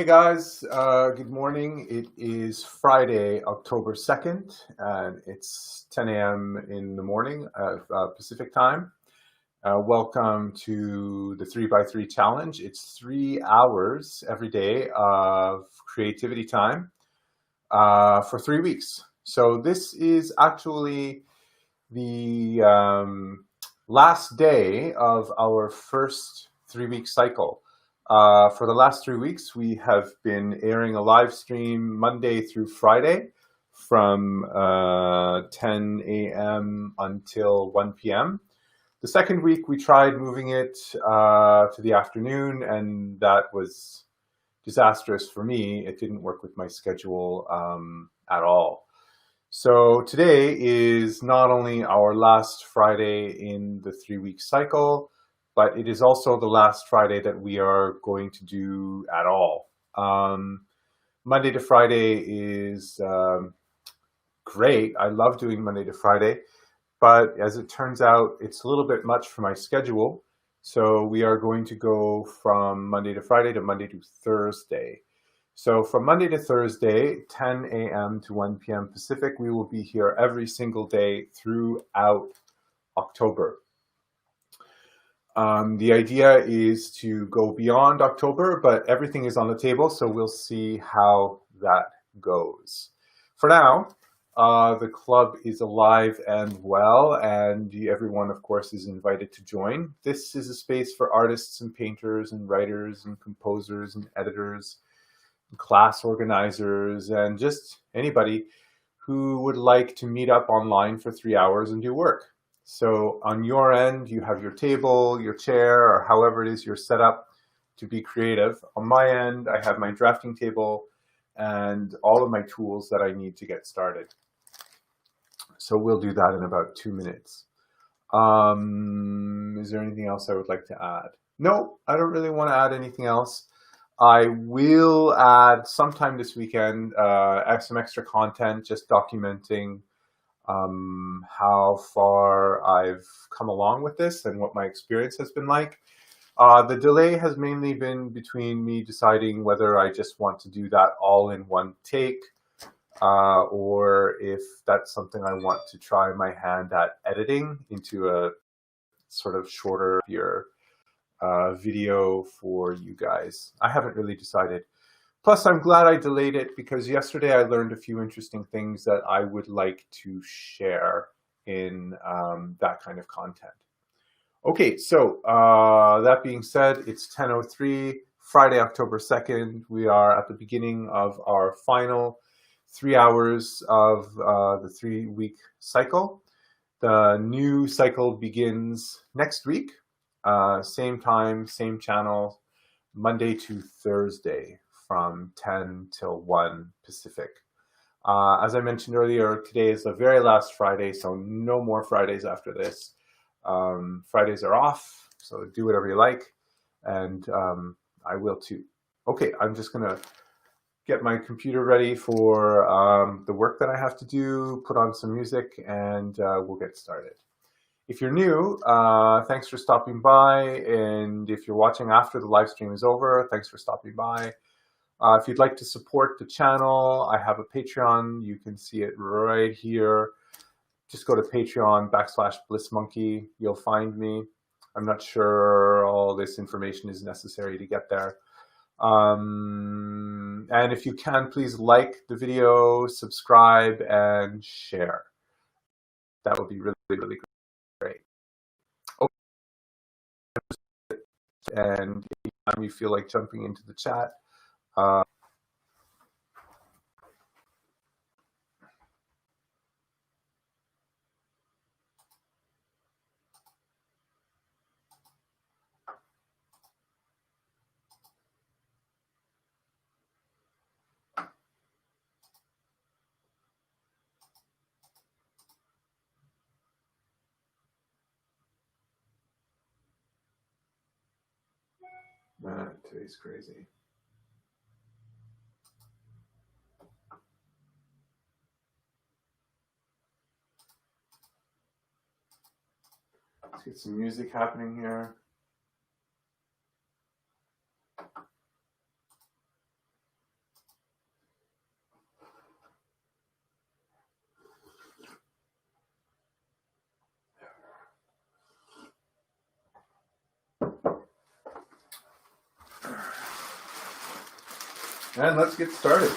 Hey guys, good morning. It is Friday, October 2nd, and it's 10 a.m. in the morning of Pacific time. Welcome to the 3x3 challenge. It's 3 hours every day of creativity time for 3 weeks. So this is actually the last day of our first 3-week cycle. For the last 3 weeks, we have been airing a live stream Monday through Friday from 10 a.m. until 1 p.m. The second week, we tried moving it to the afternoon, and that was disastrous for me. It didn't work with my schedule at all. So today is not only our last Friday in the 3-week cycle, but it is also the last Friday that we are going to do at all. Monday to Friday is great. I love doing Monday to Friday, but as it turns out, it's a little bit much for my schedule. So we are going to go from Monday to Friday to Monday to Thursday. So from Monday to Thursday, 10 a.m. to 1 p.m. Pacific, we will be here every single day throughout October. The idea is to go beyond October, but everything is on the table, so we'll see how that goes. For now, the club is alive and well, and everyone, of course, is invited to join. This is a space for artists and painters and writers and composers and editors, class organizers, and just anybody who would like to meet up online for 3 hours and do work. So on your end, you have your table, your chair, or however it is you're set up to be creative. On my end, I have my drafting table and all of my tools that I need to get started. So we'll do that in about 2 minutes. Is there anything else I would like to add? No, I don't really want to add anything else. I will add sometime this weekend some extra content, just documenting how far I've come along with this and what my experience has been like. The delay has mainly been between me deciding whether I just want to do that all in one take, or if that's something I want to try my hand at editing into a sort of shorter video for you guys. I haven't really decided. Plus, I'm glad I delayed it because yesterday I learned a few interesting things that I would like to share in that kind of content. Okay, so that being said, it's 10:03, Friday, October 2nd. We are at the beginning of our final 3 hours of the 3-week cycle. The new cycle begins next week, same time, same channel, Monday to Thursday, from 10 till 1 Pacific. As I mentioned earlier, today is the very last Friday, so no more Fridays after this. Fridays are off, so do whatever you like, and I will too. Okay, I'm just going to get my computer ready for the work that I have to do, put on some music, and we'll get started. If you're new, thanks for stopping by, and if you're watching after the live stream is over, thanks for stopping by. If you'd like to support the channel, I have a Patreon. You can see it right here. Just go to Patreon/BlissMonkey. You'll find me. I'm not sure all this information is necessary to get there. And if you can, please like the video, subscribe, and share. That would be really, really great. And anytime you feel like jumping into the chat, man, today's crazy. Let's get some music happening here. And let's get started.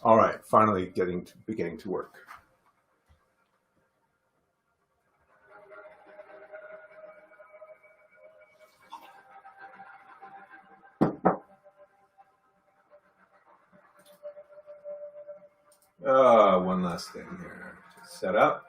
All right, finally beginning to work. One last thing here to set up.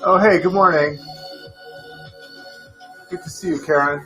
Oh, hey, good morning. Good to see you, Karen.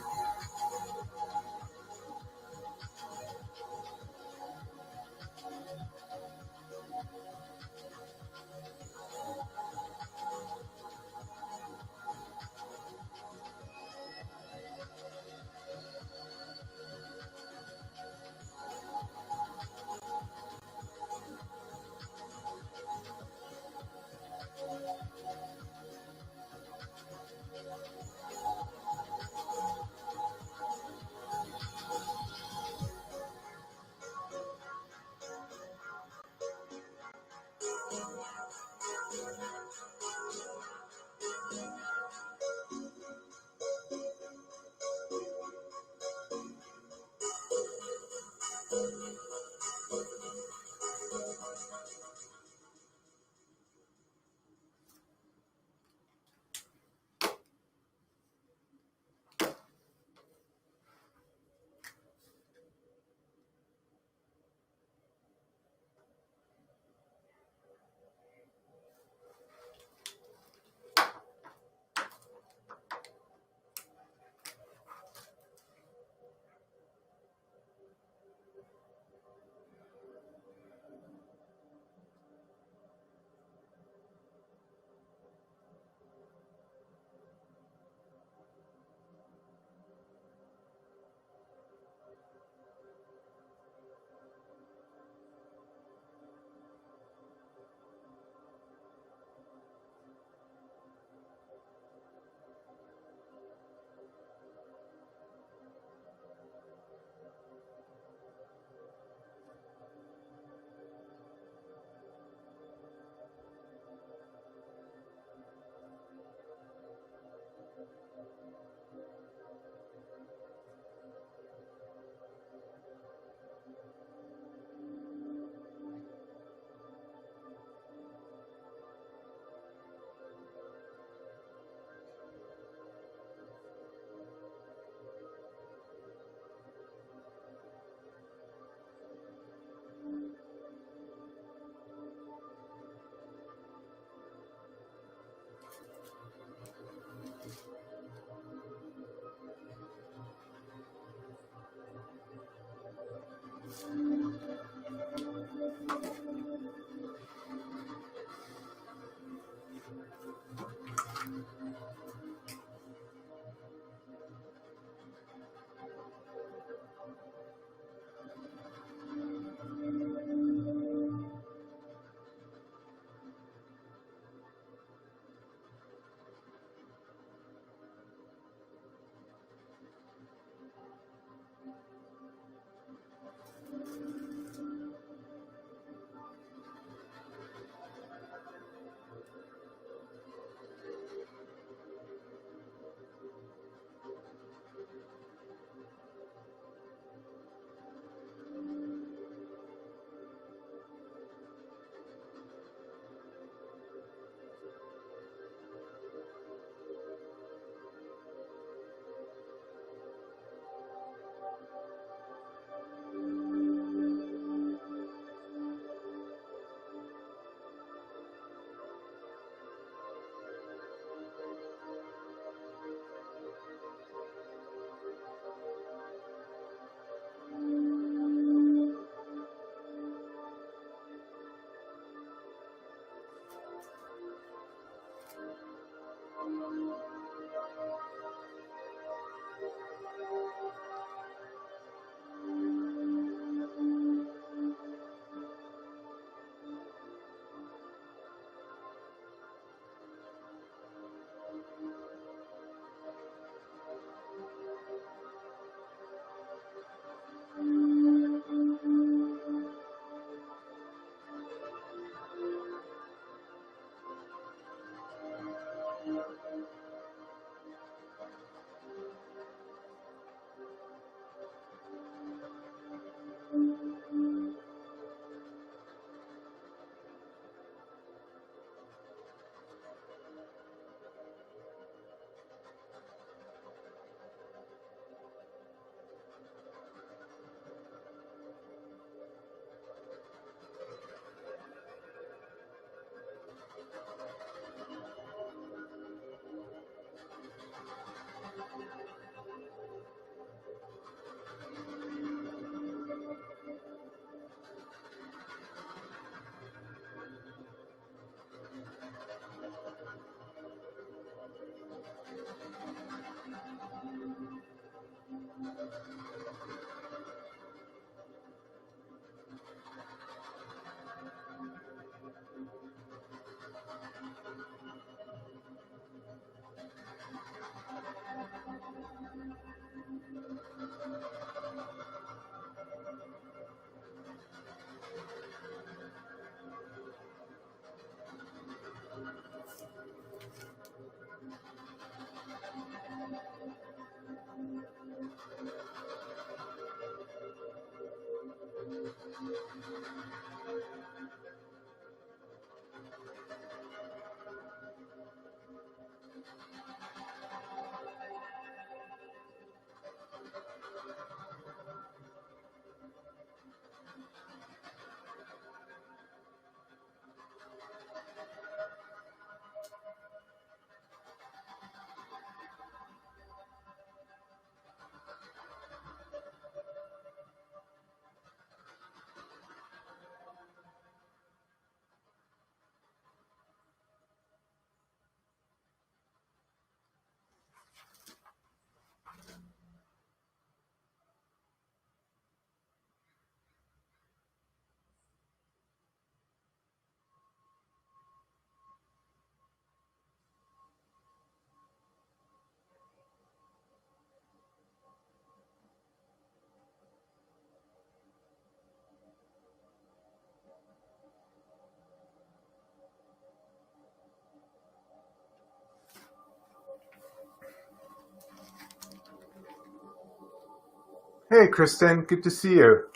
Hey, Kristen, good to see you.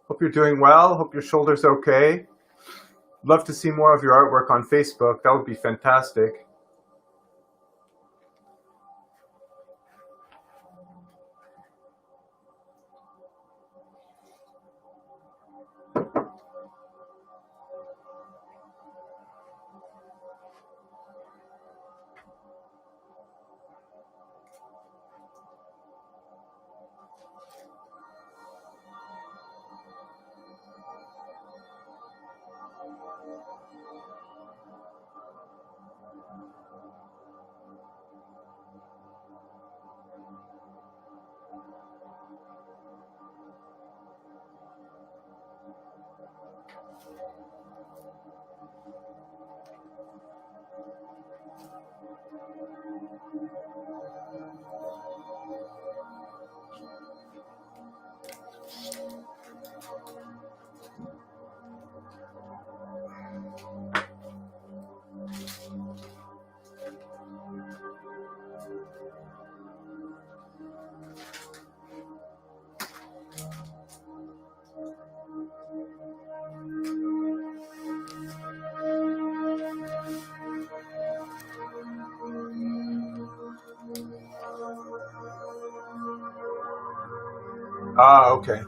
Hope you're doing well. Hope your shoulder's okay. Love to see more of your artwork on Facebook. That would be fantastic. Ah, okay.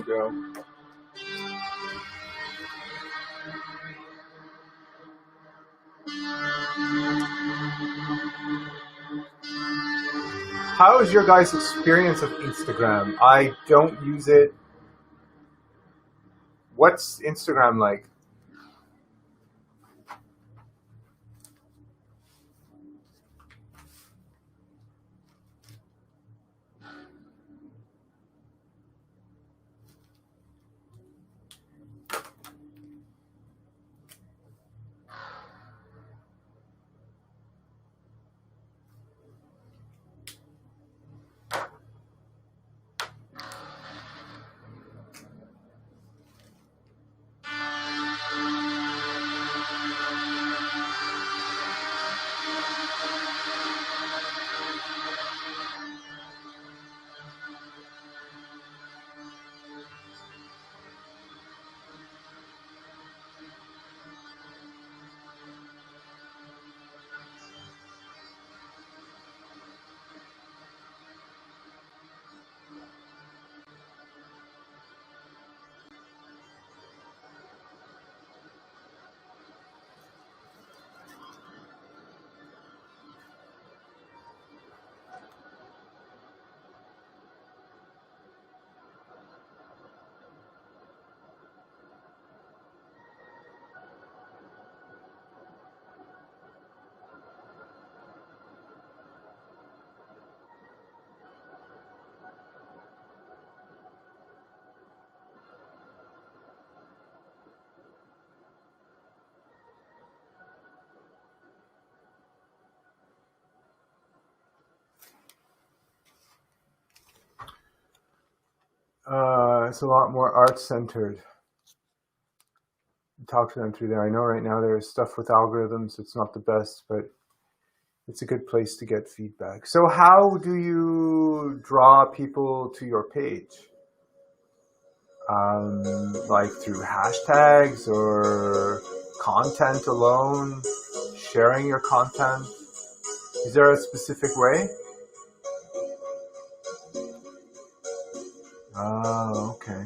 gonna go. How is your guys' experience of Instagram? I don't use it. What's Instagram like? It's a lot more art-centered. Talk to them through there. I know right now there's stuff with algorithms. It's not the best, but it's a good place to get feedback. So how do you draw people to your page? Like through hashtags or content alone? Sharing your content? Is there a specific way? Oh, okay.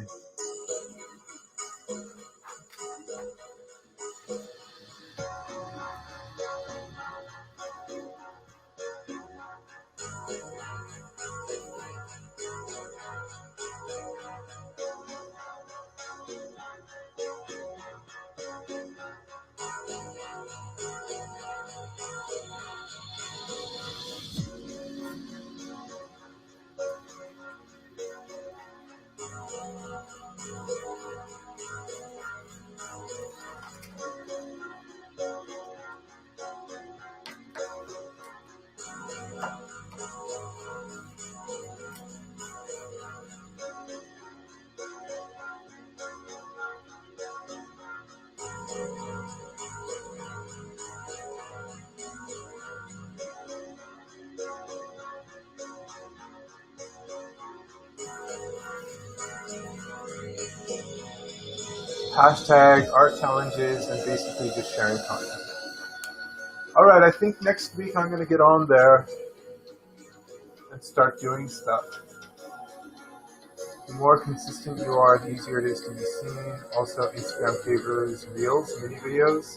Hashtag art challenges and basically just sharing content. All right, I think next week I'm going to get on there and start doing stuff. The more consistent you are, the easier it is to be seen. Also, Instagram favors reels, mini videos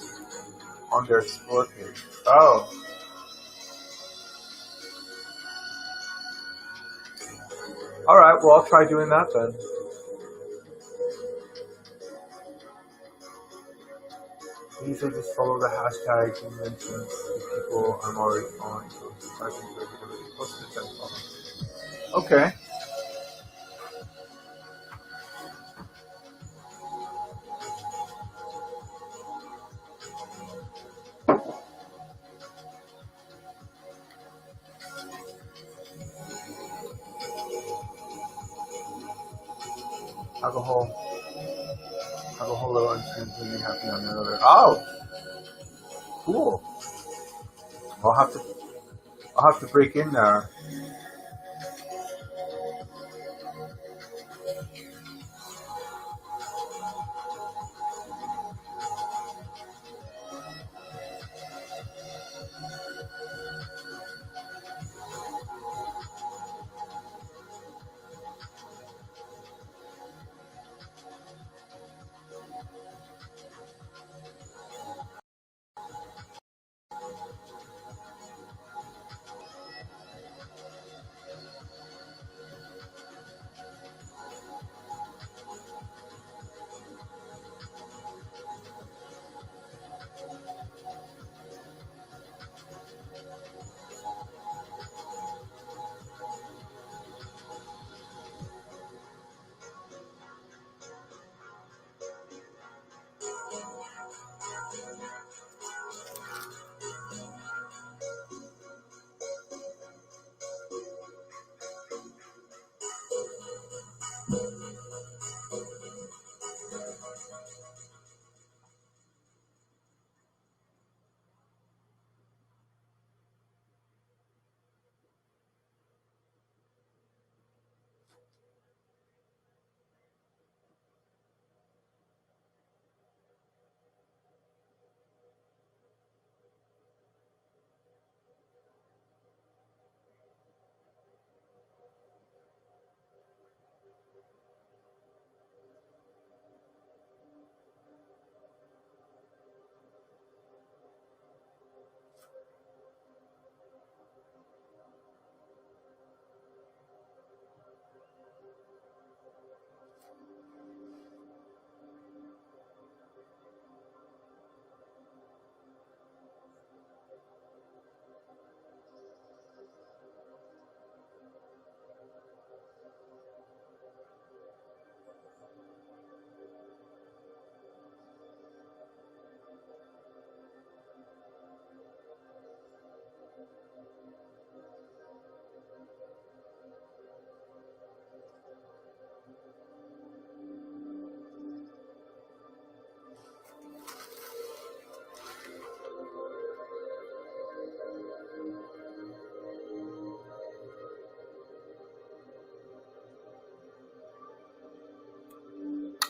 on their explore page. Oh. All right, well, I'll try doing that then. Usually just follow the hashtags and mentions the people I'm already following. So I can everybody posted and follow. Okay. Have a whole little instance and be happy on another. Oh, cool. I'll have to break in there.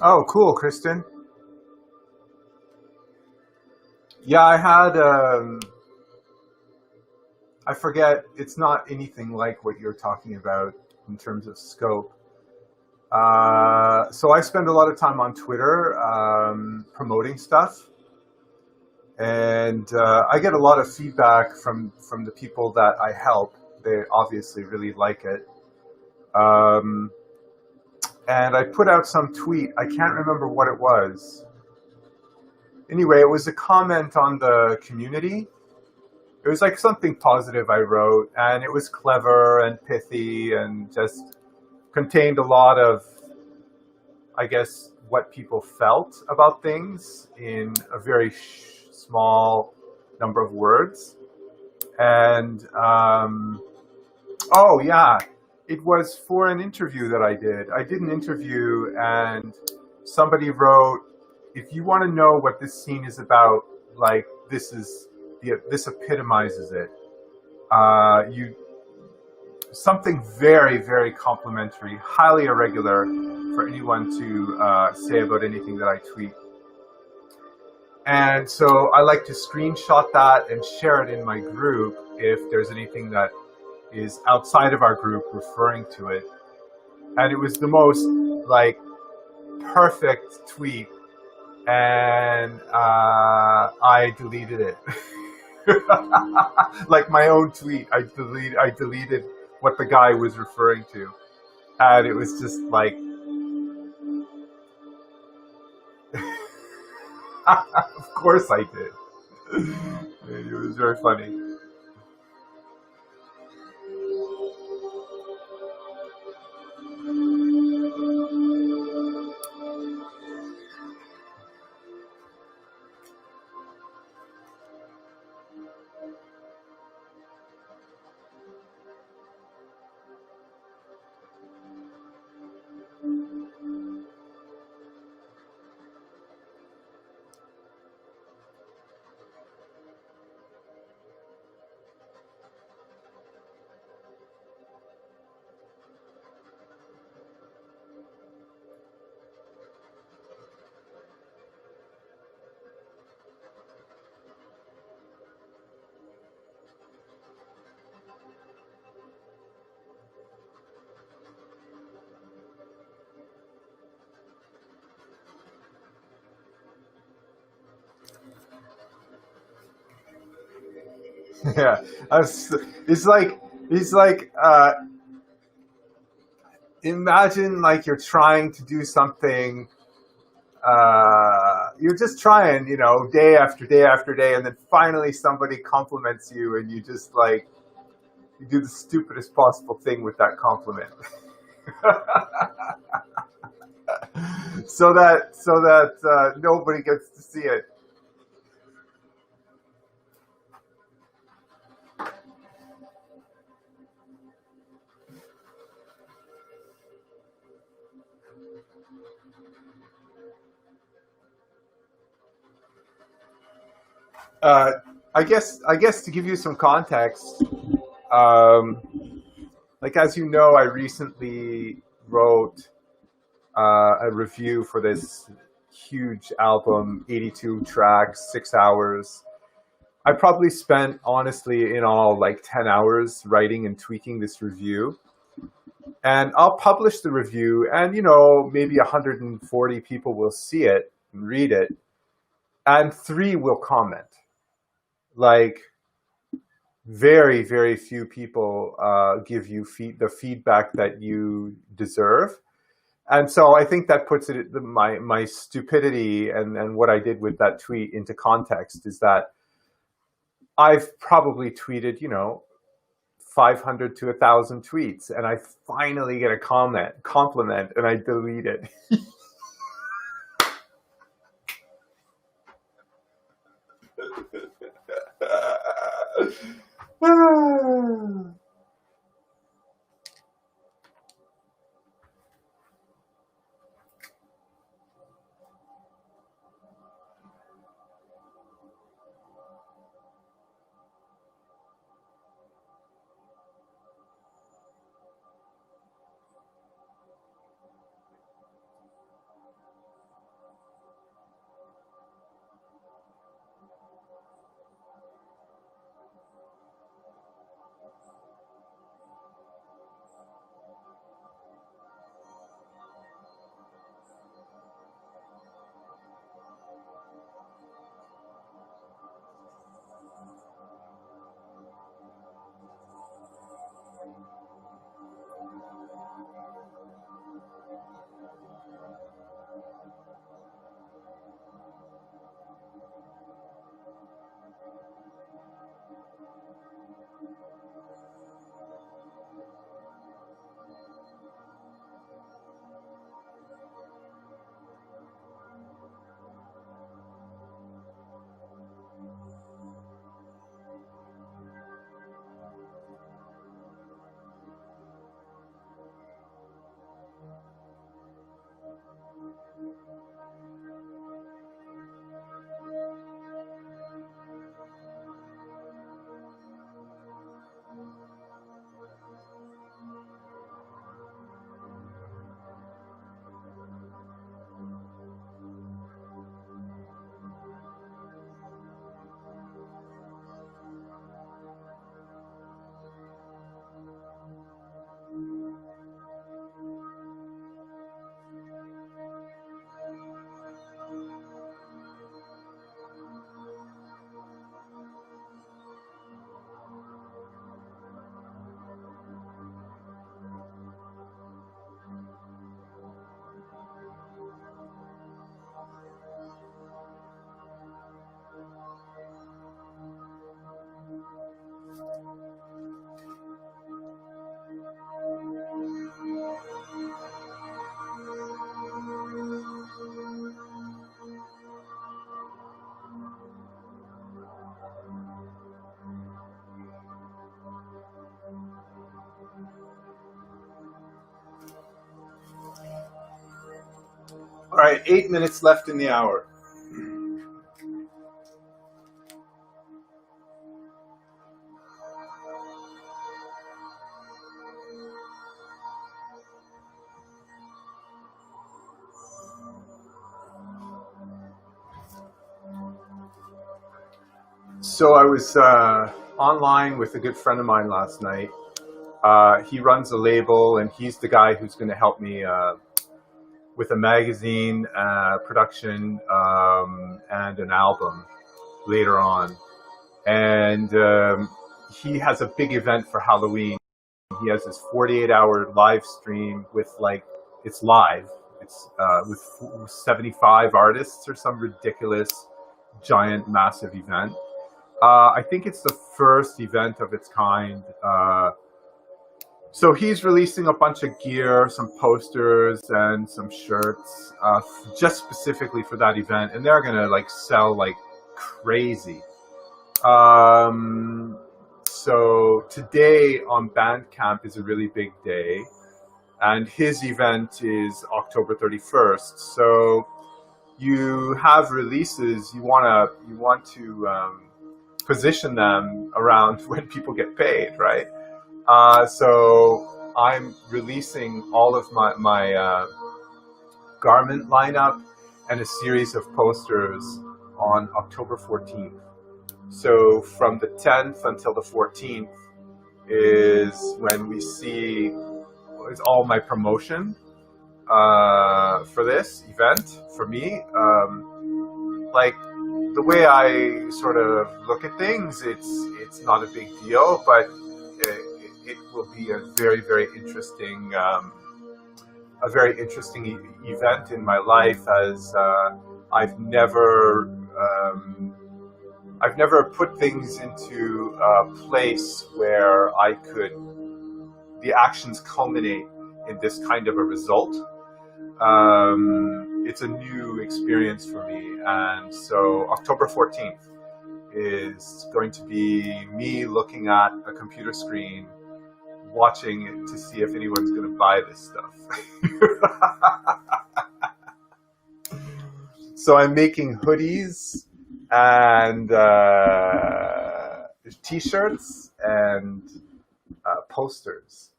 Oh, cool, Kristen. Yeah, I had, I forget, it's not anything like what you're talking about in terms of scope. So I spend a lot of time on Twitter promoting stuff, and I get a lot of feedback from the people that I help. They obviously really like it. And I put out some tweet. I can't remember what it was. Anyway, it was a comment on the community. It was like something positive I wrote, and it was clever and pithy and just contained a lot of, I guess, what people felt about things in a very small number of words. And oh yeah, it was for an interview that I did. I did an interview, and somebody wrote, if you want to know what this scene is about, like this epitomizes it. You something very, very complimentary, highly irregular for anyone to say about anything that I tweet. And so I like to screenshot that and share it in my group if there's anything that is outside of our group referring to it. And it was the most like perfect tweet, and I deleted it. Like my own tweet, I deleted what the guy was referring to, and it was just like, of course I did. It was very funny. Yeah, it's like imagine like you're trying to do something. You're just trying, day after day after day, and then finally somebody compliments you, and you just like you do the stupidest possible thing with that compliment. so that nobody gets to see it. uh, I guess to give you some context, um, like as you know, I recently wrote a review for this huge album, 82 tracks, 6 hours. I probably spent, honestly, in all, like 10 hours writing and tweaking this review. And I'll publish the review, and maybe 140 people will see it and read it, and 3 will comment. Like, very, very few people give you the feedback that you deserve. And so I think that puts it, my stupidity and what I did with that tweet into context, is that I've probably tweeted, 500 to 1,000 tweets, and I finally get a compliment, and I delete it. All right, 8 minutes left in the hour. So I was online with a good friend of mine last night. He runs a label, and he's the guy who's going to help me with a magazine production and an album later on. And he has a big event for Halloween. He has this 48-hour live stream with, like, it's live. It's with 75 artists or some ridiculous, giant, massive event. I think it's the first event of its kind. So he's releasing a bunch of gear, some posters and some shirts, just specifically for that event, and they're gonna like sell like crazy. So today on Bandcamp is a really big day, and his event is October 31st. So you have releases. You want to position them around when people get paid, right? So I'm releasing all of my garment lineup and a series of posters on October 14th. So from the 10th until the 14th is when we see is all my promotion for this event for me. Like the way I sort of look at things, it's not a big deal, but it will be a very, very interesting event in my life, as I've never put things into a place where the actions culminate in this kind of a result. It's a new experience for me, and so October 14th is going to be me looking at a computer screen, watching it to see if anyone's going to buy this stuff. So I'm making hoodies and t-shirts and posters.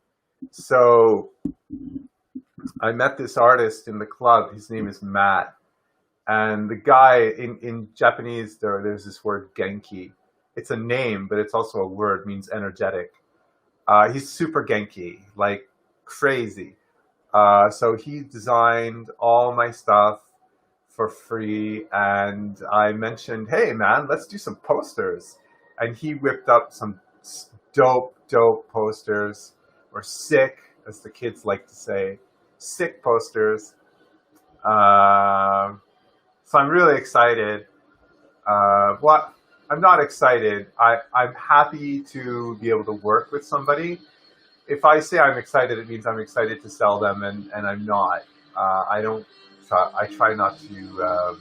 So I met this artist in the club. His name is Matt. And the guy, in Japanese, there's this word genki. It's a name, but it's also a word. It means energetic. He's super genki, like crazy. So he designed all my stuff for free. And I mentioned, hey, man, let's do some posters. And he whipped up some dope posters, or sick, as the kids like to say, sick posters. So I'm really excited. I'm not excited. I'm happy to be able to work with somebody. If I say I'm excited, it means I'm excited to sell them, and I'm not. I try not to.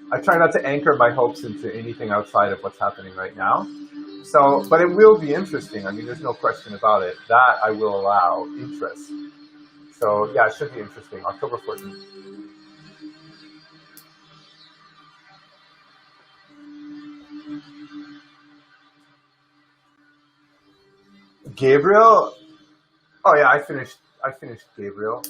I try not to anchor my hopes into anything outside of what's happening right now. So, but it will be interesting. I mean, there's no question about it. That I will allow interest. So yeah, it should be interesting. October 14th. Gabriel? Oh yeah, I finished Gabriel.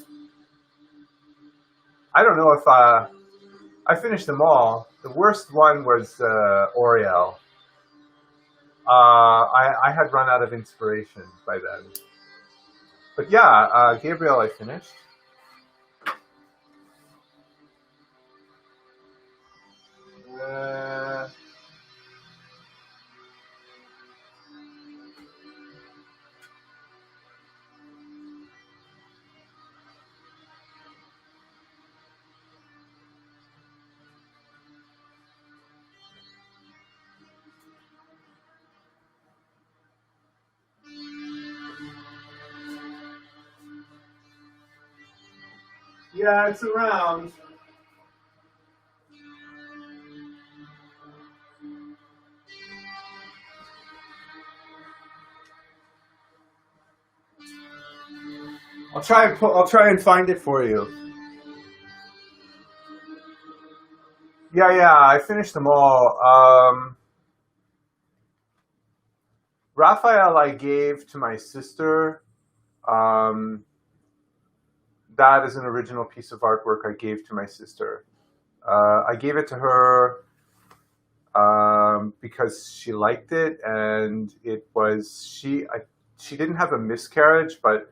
I don't know if I finished them all. The worst one was Oriel. I had run out of inspiration by then. But yeah, Gabriel I finished. Yeah, it's around. I'll try and find it for you. Yeah, I finished them all. Raphael I gave to my sister. That is an original piece of artwork I gave to my sister. I gave it to her because she liked it, and it was she didn't have a miscarriage, but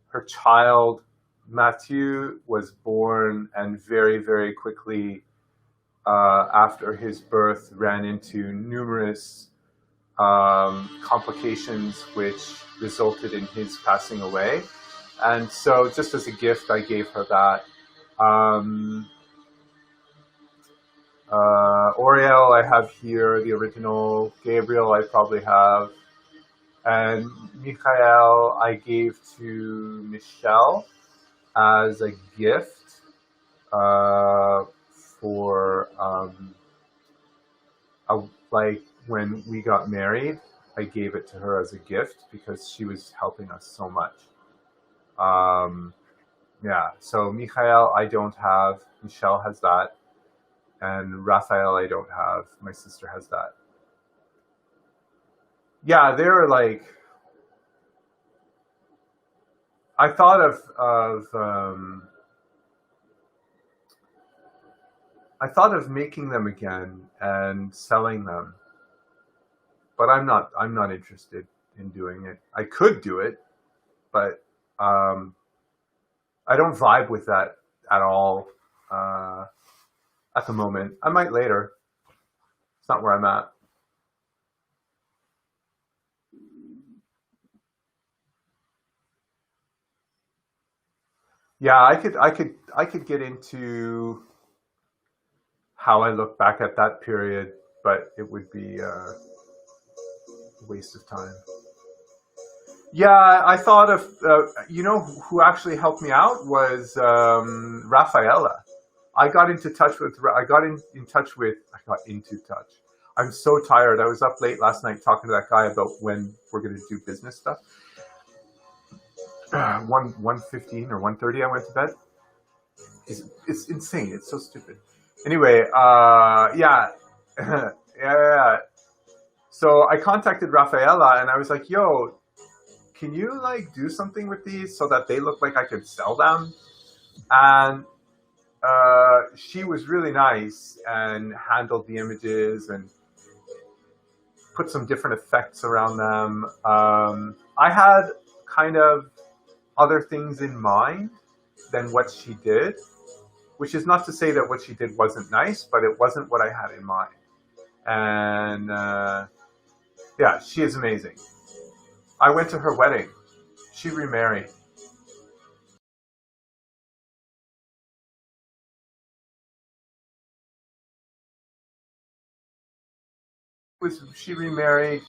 her child Matthew was born, and very, very quickly after his birth ran into numerous complications which resulted in his passing away. And so just as a gift, I gave her that. Oriel I have here, the original. Gabriel I probably have. And Michael I gave to Michelle as a gift for like when we got married. I gave it to her as a gift because she was helping us so much. Yeah, so Michael I don't have. Michelle has that. and Raphael I don't have. My sister has that. Yeah, they're like, I thought of making them again and selling them, but I'm not interested in doing it. I could do it, but I don't vibe with that at all at the moment. I might later. It's not where I'm at. Yeah, I could get into how I look back at that period, but it would be a waste of time. Yeah, I thought of who actually helped me out was Rafaela. I got into touch. I'm so tired. I was up late last night talking to that guy about when we're going to do business stuff. 1:15 or 1:30, I went to bed. It's insane. It's so stupid. Anyway, yeah, yeah, yeah. So I contacted Rafaela and I was like, "Yo, can you like do something with these so that they look like I could sell them?" And she was really nice and handled the images and put some different effects around them. I had kind of other things in mind than what she did, which is not to say that what she did wasn't nice, but it wasn't what I had in mind. And yeah, she is amazing. I went to her wedding. She remarried. She remarried